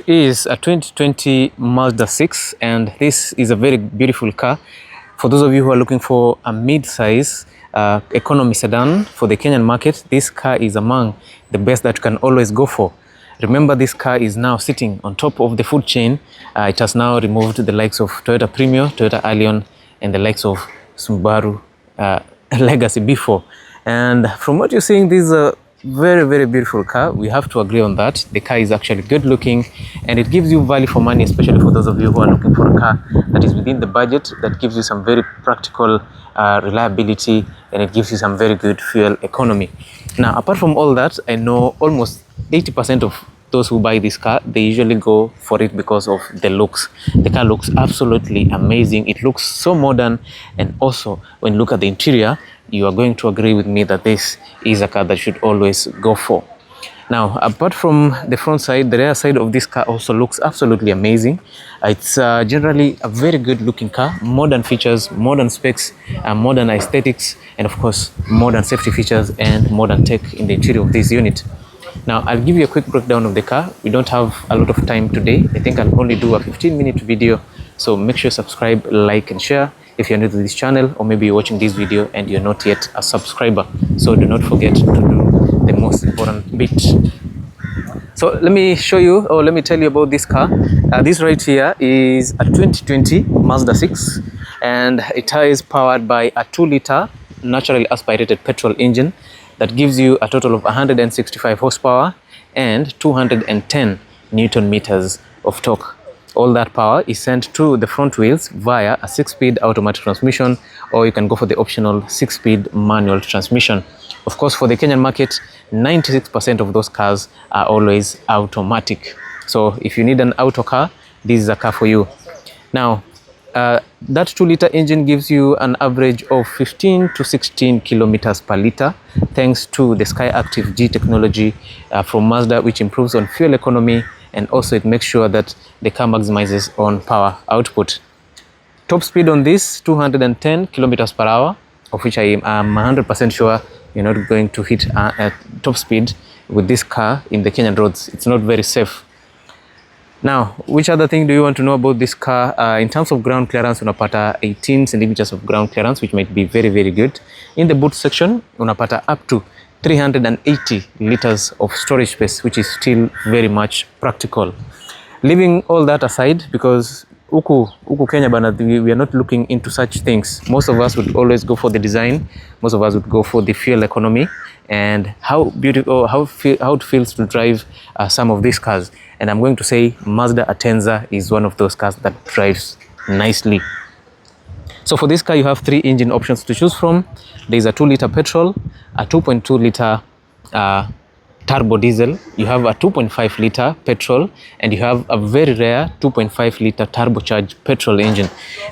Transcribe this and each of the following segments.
is a 2020 Mazda 6, and this is a very beautiful car. For those of you who are looking for a mid-size economy sedan for the Kenyan market, this car is among the best that you can always go for. Remember, this car is now sitting on top of the food chain. It has now removed the likes of Toyota Premio, Toyota Allion, and the likes of Subaru Legacy before. And from what you're seeing, this is a very beautiful car. We have to agree on that. The car is actually good looking, and it gives you value for money, especially for those of you who are looking for a car that is within the budget, that gives you some very practical reliability, and it gives you some very good fuel economy. Now, apart from all that, I know almost 80% of those who buy this car, they usually go for it because of the looks. The car looks absolutely amazing. It looks so modern, and also when you look at the interior, you are going to agree with me that this is a car that you should always go for. Now, apart from the front side, the rear side of this car also looks absolutely amazing. It's generally a very good looking car, modern features, modern specs, modern aesthetics, and of course modern safety features and modern tech in the interior of this unit. Now, I'll give you a quick breakdown of the car. We don't have a lot of time today. I think I'll only do a 15-minute video, so make sure you subscribe, like, and share if you're new to this channel, or maybe you're watching this video and you're not yet a subscriber. So do not forget to do the most important bit. So let me show you, or let me tell you about this car. This right here is a 2020 Mazda 6, and it is powered by a 2-liter naturally aspirated petrol engine that gives you a total of 165 horsepower and 210 Newton meters of torque. All that power is sent to the front wheels via a 6-speed automatic transmission, or you can go for the optional 6-speed manual transmission. Of course, for the Kenyan market, 96% of those cars are always automatic. So if you need an auto car, this is a car for you. Now, that 2-liter engine gives you an average of 15 to 16 kilometers per liter, thanks to the Sky Active G technology from Mazda, which improves on fuel economy, and also it makes sure that the car maximizes on power output. Top speed on this, 210 kilometers per hour, of which I am 100% sure you're not going to hit at top speed with this car in the Kenyan roads. It's not very safe. Now, which other thing do you want to know about this car? In terms of ground clearance, unapata 18 centimeters of ground clearance, which might be very good. In the boot section, unapata up to 380 liters of storage space, which is still very much practical. Leaving all that aside, because uku Kenya bana, we are not looking into such things. Most of us would always go for the design. Most of us would go for the fuel economy and how beautiful, how it feels to drive some of these cars. And I'm going to say Mazda Atenza is one of those cars that drives nicely. So for this car, you have 3 engine options to choose from. There is a 2-liter petrol, a 2.2-liter turbo diesel, you have a 2.5-liter petrol, and you have a very rare 2.5-liter turbocharged petrol engine,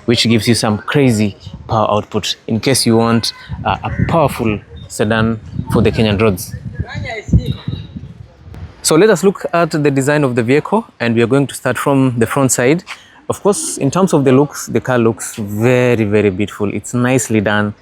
which gives you some crazy power output in case you want a powerful sedan for the Kenyan roads. So let us look at the design of the vehicle, and we are going to start from the front side. Of course, in terms of the looks, the car looks very beautiful. It's nicely done.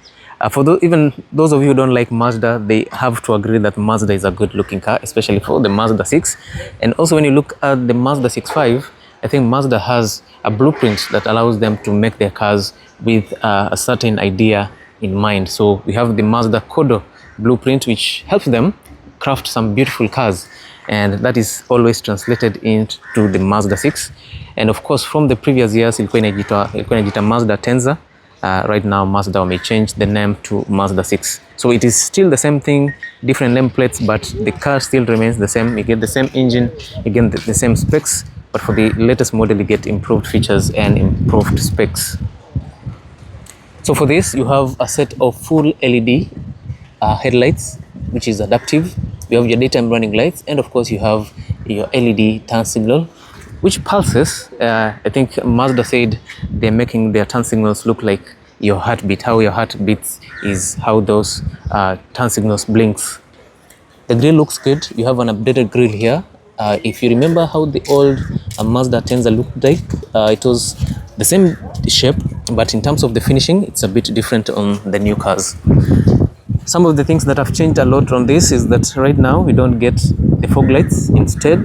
For even those of you who don't like Mazda, they have to agree that Mazda is a good looking car, especially for the Mazda 6. And also when you look at the Mazda 6.5, I think Mazda has a blueprint that allows them to make their cars with a certain idea in mind. So we have the Mazda Kodo blueprint, which helps them craft some beautiful cars, and that is always translated into the Mazda 6. And of course, from the previous years, ilikuwa inajiita Mazda Atenza. Right now, Mazda may change the name to Mazda 6. So it is still the same thing, different name plates, but the car still remains the same. You get the same engine, again the same specs, but for the latest model, you get improved features and improved specs. So for this, you have a set of full LED headlights, which is adaptive. You have your daytime running lights, and of course you have your LED turn signal, which pulses. I think Mazda said they're making their turn signals look like your heartbeat. How your heart beats is how those turn signals blinks. The grille looks good. You have an updated grille here. If you remember how the old Mazda Atenza looked like, it was the same shape, but in terms of the finishing, it's a bit different on the new cars. Some of the things that have changed a lot on this is that right now we don't get the fog lights. Instead,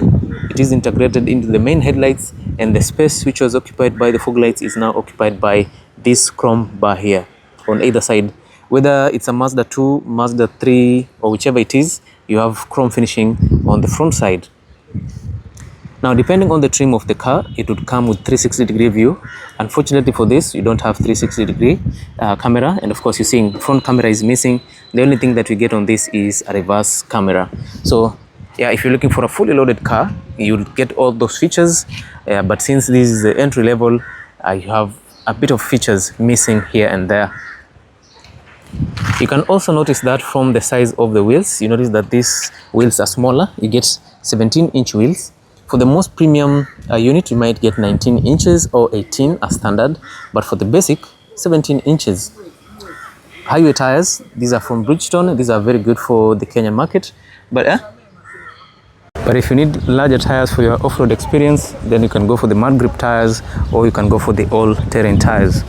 it is integrated into the main headlights, and the space which was occupied by the fog lights is now occupied by this chrome bar here on either side. Whether it's a Mazda 2, Mazda 3, or whichever it is, you have chrome finishing on the front side. Now, depending on the trim of the car, it would come with 360-degree view. Unfortunately for this, you don't have 360-degree camera, and of course you're seeing front camera is missing. The only thing that we get on this is a reverse camera. So yeah, if you're looking for a fully loaded car, you'll get all those features, but since this is the entry level, you have a bit of features missing here and there. You can also notice that from the size of the wheels, you notice that these wheels are smaller. You get 17-inch wheels. For the most premium unit, you might get 19 inches or 18 as standard, but for the basic, 17 inches. Highway tires, these are from Bridgestone. These are very good for the Kenyan market, but if you need larger tires for your off-road experience, then you can go for the mud grip tires, or you can go for the all-terrain tires.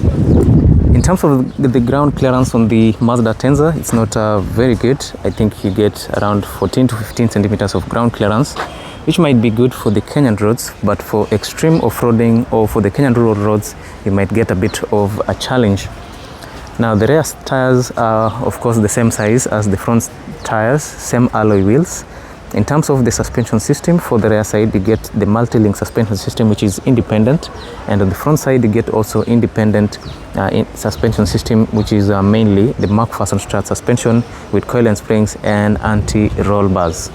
In terms of the ground clearance on the Mazda Tenza, it's not very good. I think you get around 14 to 15 centimeters of ground clearance, which might be good for the Kenyan roads, but for extreme off-roading or for the Kenyan rural roads, you might get a bit of a challenge. Now, the rear tires are of course the same size as the front tires, same alloy wheels. In terms of the suspension system, for the rear side you get the multi-link suspension system, which is independent, and on the front side you get also independent suspension system, which is mainly the McPherson strut suspension with coil and springs and anti-roll bars.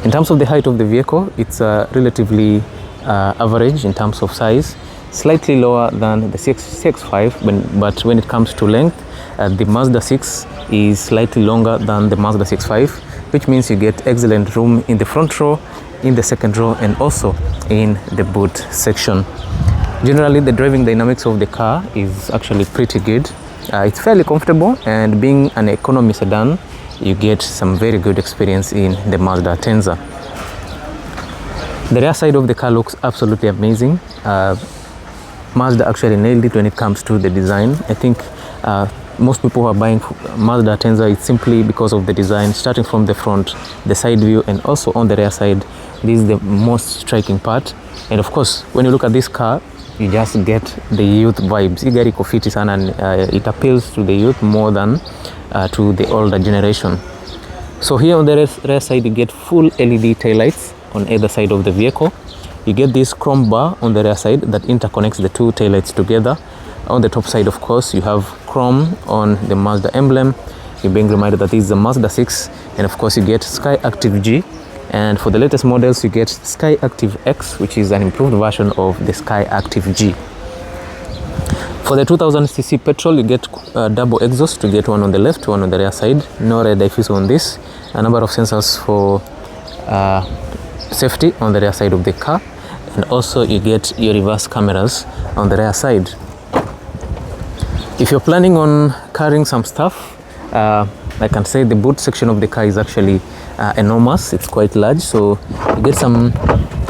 In terms of the height of the vehicle, it's relatively average in terms of size, slightly lower than the CX-5, but when it comes to length, the Mazda 6 is slightly longer than the Mazda 6.5, which means you get excellent room in the front row, in the second row, and also in the boot section. Generally, the driving dynamics of the car is actually pretty good. It's fairly comfortable, and being an economy sedan, you get some very good experience in the Mazda Tenza. The rear side of the car looks absolutely amazing. Mazda actually nailed it when it comes to the design. I think most people who are buying Mazda Tenza, it's simply because of the design, starting from the front, the side view, and also on the rear side. This is the most striking part. And of course, when you look at this car, you just get the youth vibes. Igari kofiti sana, and it appeals to the youth more than to the older generation. So here on the rear side, you get full LED taillights on either side of the vehicle. You get this chrome bar on the rear side that interconnects the two taillights together. On the top side, of course, you have chrome on the Mazda emblem. You're being reminded that this is a Mazda 6, and of course you get Sky Active G, and for the latest models you get Sky Active X, which is an improved version of the Sky Active G. For the 2000cc petrol, you get double exhaust. You get one on the left, one on the rear side. No red diffuser on this. A number of sensors for safety on the rear side of the car, and also you get your reverse cameras on the rear side. If you're planning on carrying some stuff, I can say the boot section of the car is actually enormous. It's quite large, so you get some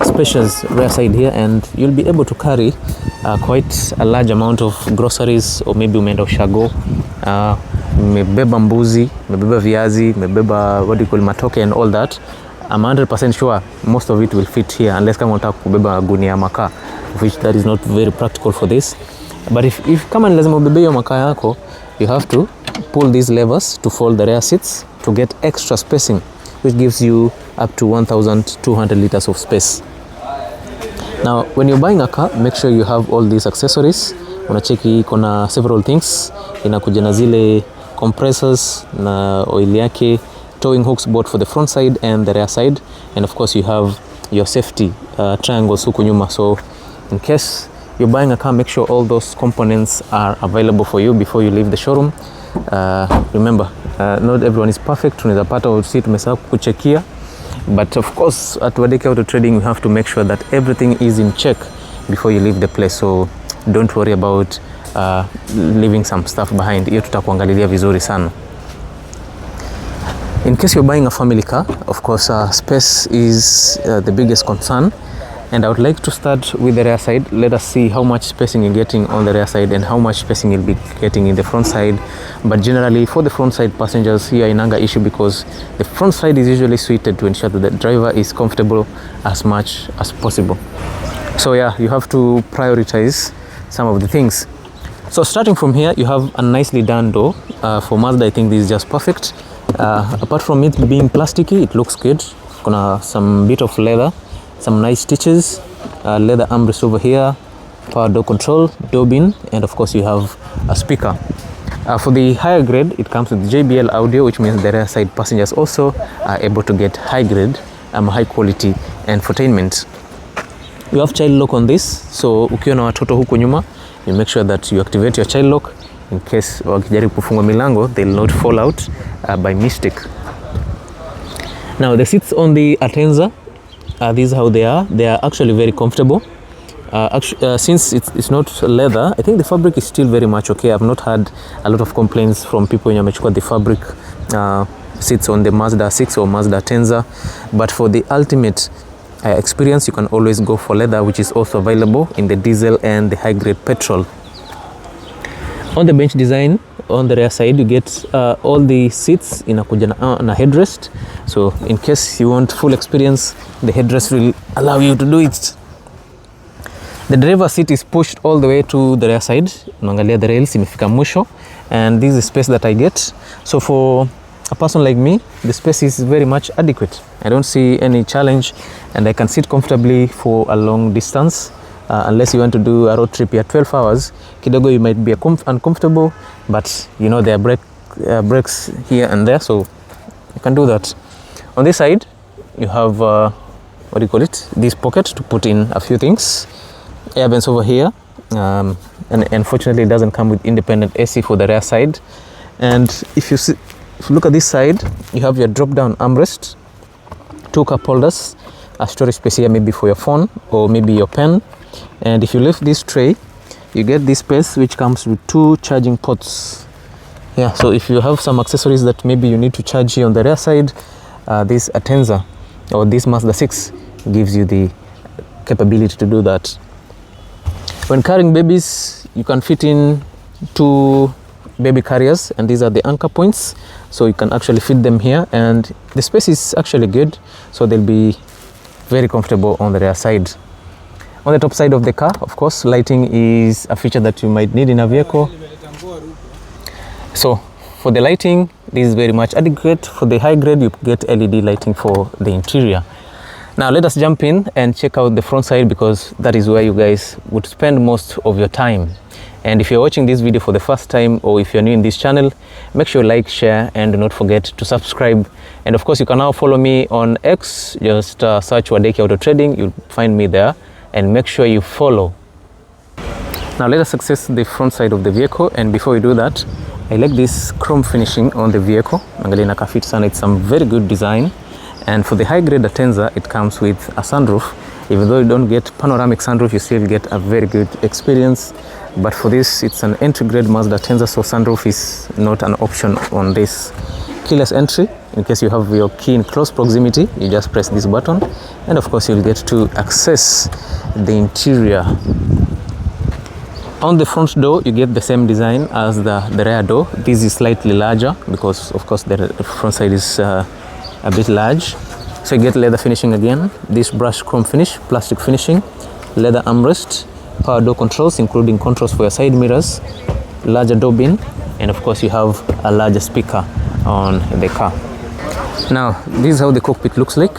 spacious rear side here, and you'll be able to carry quite a large amount of groceries, or maybe umeenda ushago, mebeba mbuzi, mebeba viazi, mebeba what do you call matoke and all that. I'm 100% sure most of it will fit here, unless kama unataka kubeba gunia makaa, which that is not very practical for this. But if kama ni lazima ubebe hiyo makaa yako, you have to pull these levers to fold the rear seats to get extra spacing, which gives you up to 1,200 liters of space. Now, when you're buying a car, make sure you have all these accessories. Unacheki kuna several things. Inakuja na zile compressors na oil yake, towing hooks both for the front side and the rear side, and of course you have your safety triangles huku nyuma. So in case you're buying a car, make sure all those components are available for you before you leave the showroom. Remember, not everyone is perfect. Tunaweza pata usi tumesahau kuchekia, but of course at Wadeke Auto Trading you have to make sure that everything is in check before you leave the place. So don't worry about leaving some stuff behind. Hiyo tutakuangalilia vizuri sana. In case you're buying a family car, of course space is the biggest concern. And I would like to start with the rear side. Let us see how much spacing you're getting on the rear side and how much spacing you'll be getting in the front side. But generally for the front side passengers here in Anga issue, because the front side is usually suited to ensure that the driver is comfortable as much as possible. So yeah, you have to prioritize some of the things. So starting from here, you have a nicely done door. For Mazda, I think this is just perfect. Apart from it being plasticky, it looks good. Gonna some bit of leather, some nice stitches, leather armrest over here, power door control, door bin, and of course you have a speaker. For the higher grade, it comes with JBL audio, which means the rear side passengers also are able to get high grade, high quality infotainment. You have child lock on this, so ukiwa na watoto huko nyuma, you make sure that you activate your child lock in case wakijaribu kufungua milango, they'll not fall out by mistake. Now the seats on the Atenza, these are how they are. They are actually very comfortable. Since it's not leather, I think the fabric is still very much okay. I've not had a lot of complaints from people in Yamechukua the fabric seats on the Mazda 6 or Mazda Atenza. But for the ultimate experience, you can always go for leather, which is also available in the diesel and the high grade petrol. On the bench design, on the rear side, you get all the seats inakuja na headrest. So in case you want full experience, the headrest will allow you to do it. The driver seat is pushed all the way to the rear side. Unaangalia the rails imefika mwisho, and this is the space that I get. So for a person like me, the space is very much adequate. I don't see any challenge, and I can sit comfortably for a long distance. Unless you want to do a road trip here 12 hours, kidogo you might be uncomfortable, but you know there are brakes here and there, so you can do that. On this side, you have what do you call it? This pocket to put in a few things. Air vents over here, and unfortunately it doesn't come with independent AC for the rear side. And if you look at this side, you have your drop down armrest, two cup holders, a storage space here maybe for your phone or maybe your pen. And if you lift this tray, you get this space which comes with two charging ports. Yeah, so if you have some accessories that maybe you need to charge here on the rear side, this Atenza or this Mazda 6 gives you the capability to do that. When carrying babies, you can fit in two baby carriers, and these are the anchor points, so you can actually fit them here, and the space is actually good, so they'll be very comfortable on the rear side. On the top side of the car, of course, lighting is a feature that you might need in a vehicle. So for the lighting, this is very much adequate. For the high grade, you get LED lighting for the interior. Now let us jump in and check out the front side, because that is where you guys would spend most of your time. And if you're watching this video for the first time, or if you're new in this channel, make sure you like, share, and do not forget to subscribe. And of course, you can now follow me on X. Just search Wadeki Auto Trading, you'll find me there. And make sure you follow. Now let us access the front side of the vehicle, and before we do that, I like this chrome finishing on the vehicle. Angalia inakafit sana, it's some very good design. And for the high grade Atenza, it comes with a sunroof. Even though you don't get panoramic sunroof, you still get a very good experience. But for this, it's an entry grade Mazda Atenza, so sunroof is not an option on this. Keyless entry, in case you have your key in close proximity, you just press this button, and of course you'll get to access the interior. On the front door, you get the same design as the rear door. This is slightly larger because of course the front side is a bit large. So you get leather finishing again, this brushed chrome finish, plastic finishing, leather armrest, power door controls including controls for your side mirrors, larger door bin, and of course you have a larger speaker on the car. Now this is how the cockpit looks like.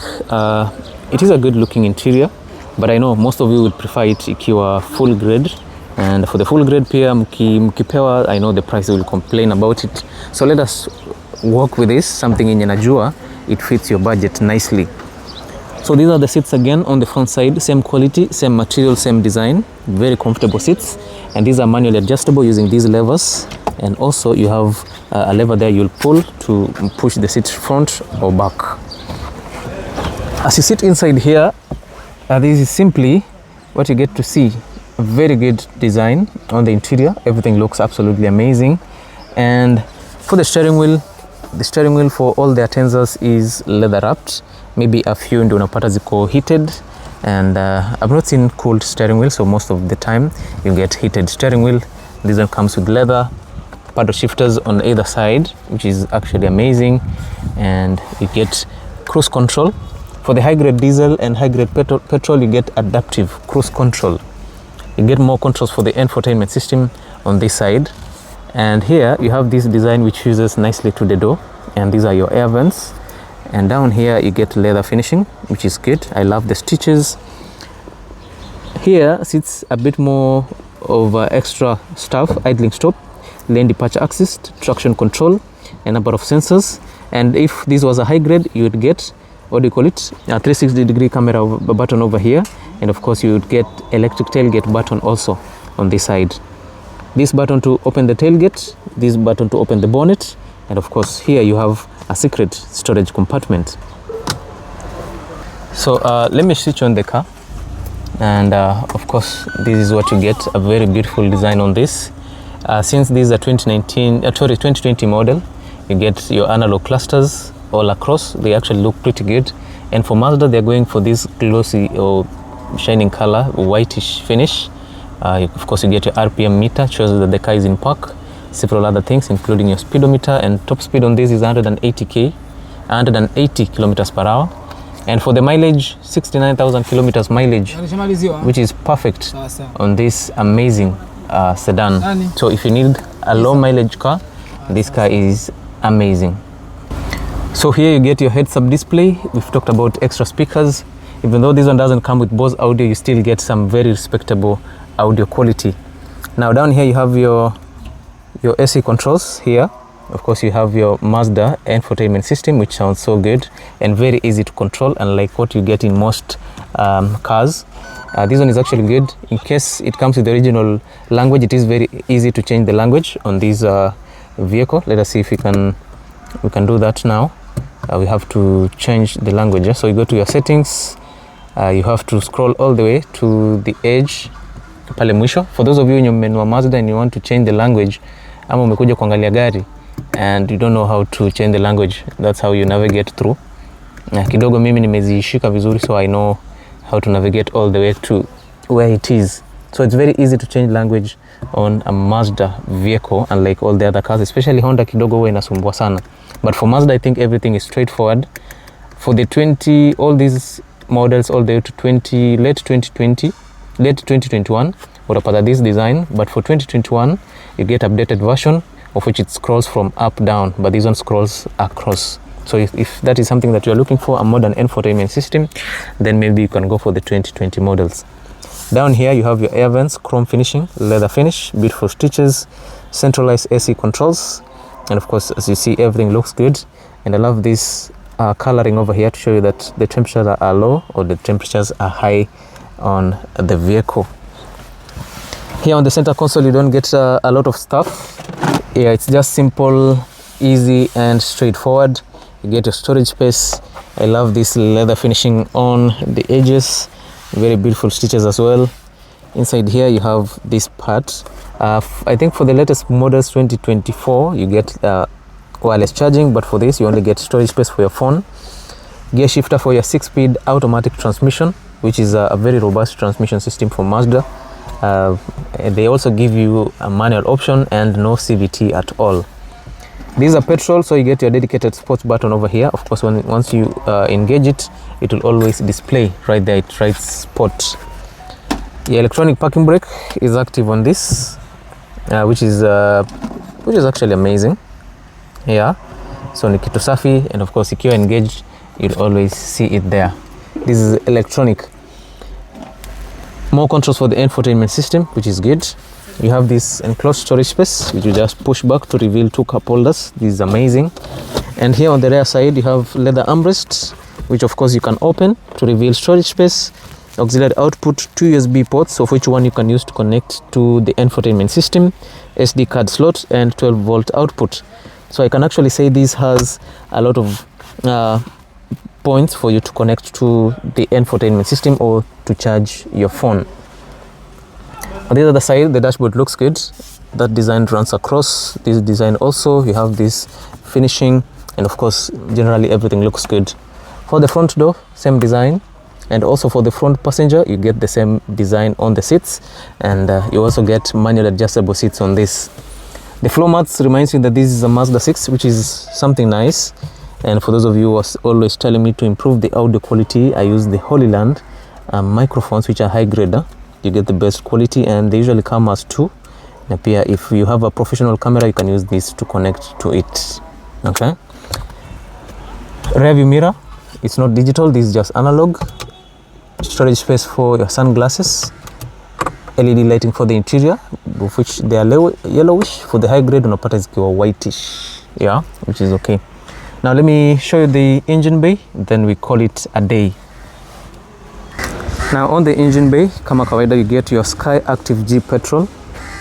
It is a good looking interior, but I know most of you would prefer it ikiwa full grade, and for the full grade pia mkipewa, I know the price will complain about it. So let us work with this, something yenye najua it fits your budget nicely. So these are the seats again on the front side, same quality, same material, same design, very comfortable seats, and these are manually adjustable using these levers. And also you have a lever there you'll pull to push the seat front or back. As you sit inside here, this is simply what you get to see. A very good design on the interior. Everything looks absolutely amazing. And for the steering wheel for all the Atenzas is leather wrapped. Maybe a few ndio unapata ziko heated, And I've not seen cooled steering wheel, so most of the time you get heated steering wheel. This one comes with leather paddle shifters on either side, which is actually amazing. And you get cruise control. For the high-grade diesel and high-grade petrol, you get adaptive cruise control. You get more controls for the infotainment system on this side. And here you have this design which fuses nicely to the door, and these are your air vents. And down here you get leather finishing, which is good. I love the stitches. Here sits a bit more of extra stuff: idling stop, lane departure assist, traction control, a number of sensors. And if this was a high grade, you would get, what do you call it, a 360-degree camera button over here. And of course you would get electric tailgate button also on this side. This button to open the tailgate, this button to open the bonnet, and of course here you have a secret storage compartment. So let me switch on the car, and of course this is what you get, a very beautiful design on this. Since this is a 2020 model, you get your analog clusters all across. They actually look pretty good. And for Mazda, they're going for this glossy or shining color, whitish finish. Of course you get your RPM meter, shows that the car is in park, several other things including your speedometer, and top speed on this is 180 kilometers per hour. And for the mileage, 69,000 kilometers mileage, which is perfect on this amazing sedan. So if you need a low mileage car, this car is amazing. So here you get your heads-up display. We've talked about extra speakers. Even though this one doesn't come with Bose audio, you still get some very respectable audio quality. Now down here you have your AC controls here. Of course you have your Mazda infotainment system, which sounds so good and very easy to control, unlike what you get in most cars. This one is actually good. In case it comes with the original language, it is very easy to change the language on this vehicle. Let us see if we can do that now. We have to change the language. So you go to your settings, you have to scroll all the way to the edge pale mwisho. For those of you wenye mmenunua Mazda and you want to change the language, ama umekuja kuangalia gari and you don't know how to change the language, that's how you navigate through. Kidogo mimi nimezishika vizuri, so I know how to navigate all the way to where it is. So it's very easy to change language on a Mazda vehicle, unlike all the other cars, especially Honda kidogo huwa inasumbua sana. But for Mazda, I think everything is straightforward. For the all these models all the way to late 2021, utapata this design. But for 2021, you get updated version of which it scrolls from up down, but this one scrolls across. So if that is something that you're looking for, a modern infotainment system, then maybe you can go for the 2020 models. Down here you have your air vents, chrome finishing, leather finish, beautiful stitches, centralized AC controls, and of course, as you see, everything looks good. And I love this coloring over here to show you that the temperatures are low or the temperatures are high on the vehicle. Here on the center console you don't get a lot of stuff. Yeah, it's just simple, easy and straightforward. You get your storage space. I love this leather finishing on the edges, very beautiful stitches as well. Inside here you have this part. I think for the latest models 2024 you get wireless charging, but for this you only get storage space for your phone. Gear shifter for your 6-speed automatic transmission, which is a very robust transmission system for Mazda. They also give you a manual option and no CVT at all. These are petrol, so you get your dedicated sports button over here. Of course, once you engage it, it will always display right there. It writes sport. The electronic parking brake is active on this, which is actually amazing. Yeah, so ni kitu safi, and of course, if you're engaged, you'll always see it there. This is electronic. More controls for the infotainment system, which is good. You have this enclosed storage space, which you just push back to reveal 2 cup holders. This is amazing. And here on the rear side, you have leather armrests, which of course you can open to reveal storage space. Auxiliary output, 2 USB ports, of which one you can use to connect to the infotainment system, SD card slot, and 12-volt output. So I can actually say this has a lot of points for you to connect to the infotainment system or to charge your phone. On the other side, the dashboard looks good. That design runs across. This design also, you have this finishing, and of course, generally everything looks good. For the front door, same design. And also for the front passenger, you get the same design on the seats, and you also get manual adjustable seats on this. The floor mats reminds me that this is a Mazda 6, which is something nice. And for those of you who are always telling me to improve the audio quality, I use the Holy Land microphones, which are high grade. You get the best quality, and they usually come as two. And if you have a professional camera, you can use this to connect to it. Okay. Rear view mirror, it's not digital, this is just analog. Storage space for your sunglasses. LED lighting for the interior, of which they are yellowish. For the high grade, unapata zikiwa whitish, yeah, which is okay. Now let me show you the engine bay, then we call it a day. Now on the engine bay, kama kawaida, you get your Sky Active G petrol,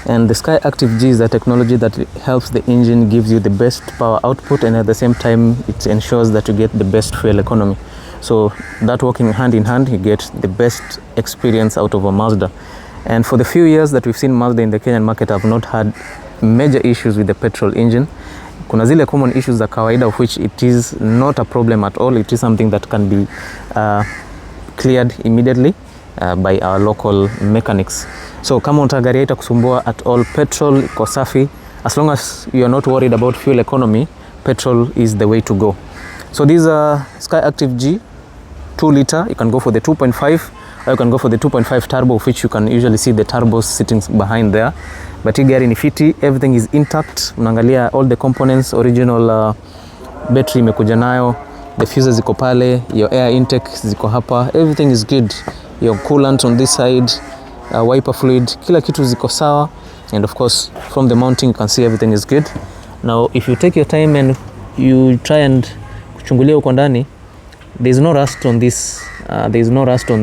and the Sky Active G is a technology that helps the engine, gives you the best power output, and at the same time it ensures that you get the best fuel economy. So that working hand in hand, you get the best experience out of a Mazda. And for the few years that we've seen Mazda in the Kenyan market, I've not had major issues with the petrol engine. Kuna zile common issues za kawaida, of which it is not a problem at all. It is something that can be cleared immediately by our local mechanics. So kama unataka gari haitakusumbua at all, petrol iko safi. As long as you are not worried about fuel economy, petrol is the way to go. So these are Sky Active G 2 liter. You can go for the 2.5, or you can go for the 2.5 turbo, of which you can usually see the turbos sitting behind there. But hii gari ni fiti, everything is intact. Unaangalia all the components, original battery imekuja nayo, the fuses ziko pale, your air intake ziko hapa, everything is good. Your coolant on this side, wiper fluid, kila kitu ziko sawa. And of course from the mounting you can see everything is good. Now if you take your time and you try and kuchungulia huko ndani, there is no rust on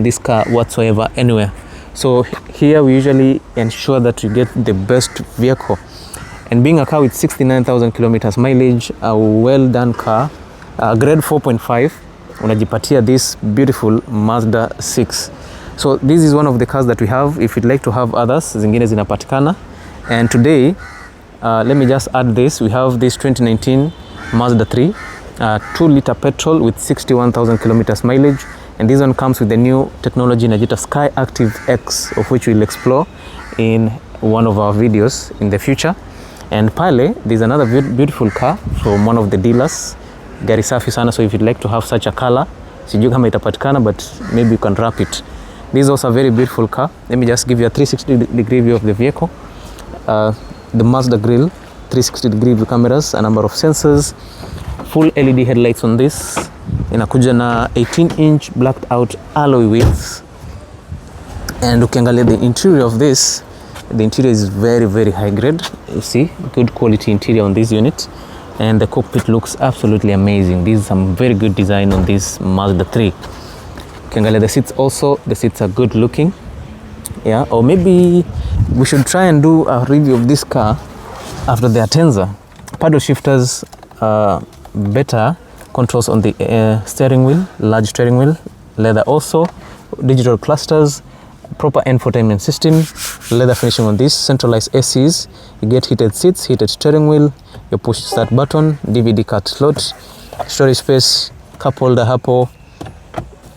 this car whatsoever anywhere. So here we usually ensure that you get the best vehicle, and being a car with 69,000 kilometers mileage, a well done car, grade 4.5, unajipatia this beautiful Mazda 6. So this is one of the cars that we have. If you'd like to have others, zingine zinapatikana. And today let me just add this, we have this 2019 Mazda 3 2 liter petrol with 61,000 kilometers mileage, and this one comes with the new technology inajita Sky Active X, of which we'll explore in one of our videos in the future. And pale there's another beautiful car from one of the dealers, gari safi sana. So if you'd like to have such a color, sijui kama itapatikana, but maybe you can wrap it. This is also a very beautiful car. Let me just give you a 360-degree view of the vehicle. The Mazda grille, 360-degree view cameras, a number of sensors, full LED headlights on this. Inakuja na 18-inch blacked out alloy wheels. And ukiangalia the interior of this, the interior is very, very high grade. You see, good quality interior on this unit. And the cockpit looks absolutely amazing. This is some very good design on this Mazda 3. Ukiangalia the seats also, the seats are good looking. Yeah, or maybe we should try and do a review of this car after the Atenza. Paddle shifters, better controls on the steering wheel, large steering wheel, leather also, digital clusters, proper infotainment system, leather finishing on this, centralized ACs, you get heated seats, heated steering wheel, your push start button, DVD card slot, storage space, cup holder hapo.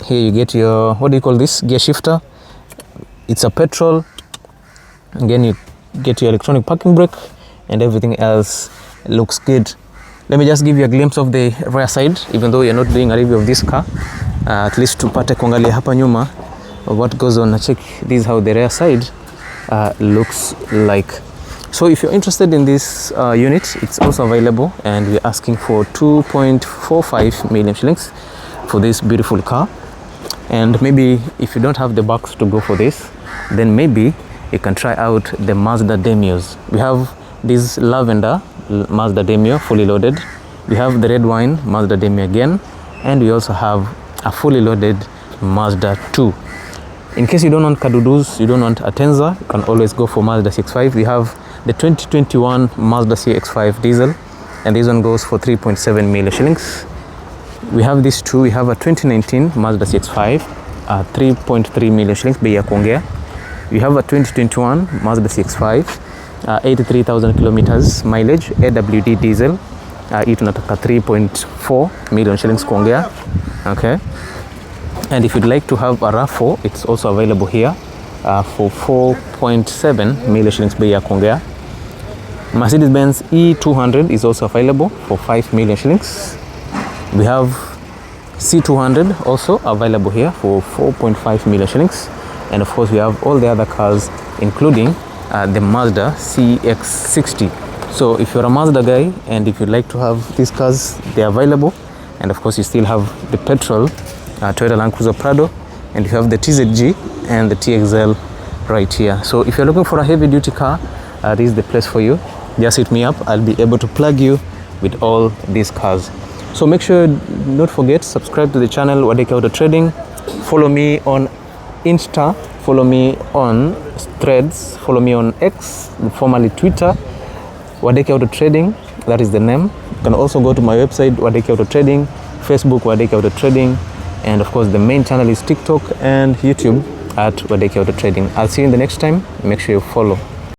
Here you get your, what do you call this, gear shifter. It's a petrol. Again, you get your electronic parking brake, and everything else looks good. Let me just give you a glimpse of the rear side, even though you're not doing a review of this car. At least tupate kuangalia hapa nyuma what goes on. Check this is how the rear side looks like. So if you're interested in this unit, it's also available, and we're asking for 2.45 million shillings for this beautiful car. And maybe if you don't have the bucks to go for this, then maybe you can try out the Mazda Demios. We have this lavender Mazda Demio fully loaded. We have the red wine Mazda Demio again, and we also have a fully loaded Mazda 2. In case you don't want Kadudus, you don't want Atenza, you can always go for Mazda CX-5. We have the 2021 Mazda CX-5 diesel, and this one goes for 3.7 million shillings. We have these two. We have a 2019 Mazda CX-5, 3.3 million shillings, bei ya kuongea. We have a 2021 Mazda CX-5, 83,000 kilometers mileage, AWD diesel. Hii tunataka 3.4 million shillings kuongea. Okay. And if you'd like to have a RAV4, it's also available here for 4.7 million shillings bei ya kuongea. Mercedes-Benz E200 is also available for 5 million shillings. We have C200 also available here for 4.5 million shillings. And of course we have all the other cars, including the Mazda CX-60. So if you're a Mazda guy and if you'd like to have these cars, they're available. And of course you still have the petrol Toyota Land Cruiser Prado, and you have the TZG and the TXL right here. So if you're looking for a heavy duty car, this is the place for you. Just hit me up, I'll be able to plug you with all these cars. So make sure, don't forget, subscribe to the channel Wadeke Auto Trading. Follow me on Insta, follow me on Threads, follow me on X, formerly Twitter, Wadeke Auto Trading, that is the name. You can also go to my website, Wadeke Auto Trading, Facebook, Wadeke Auto Trading, and of course the main channel is TikTok and YouTube at Wadeke Auto Trading. I'll see you in the next time. Make sure you follow.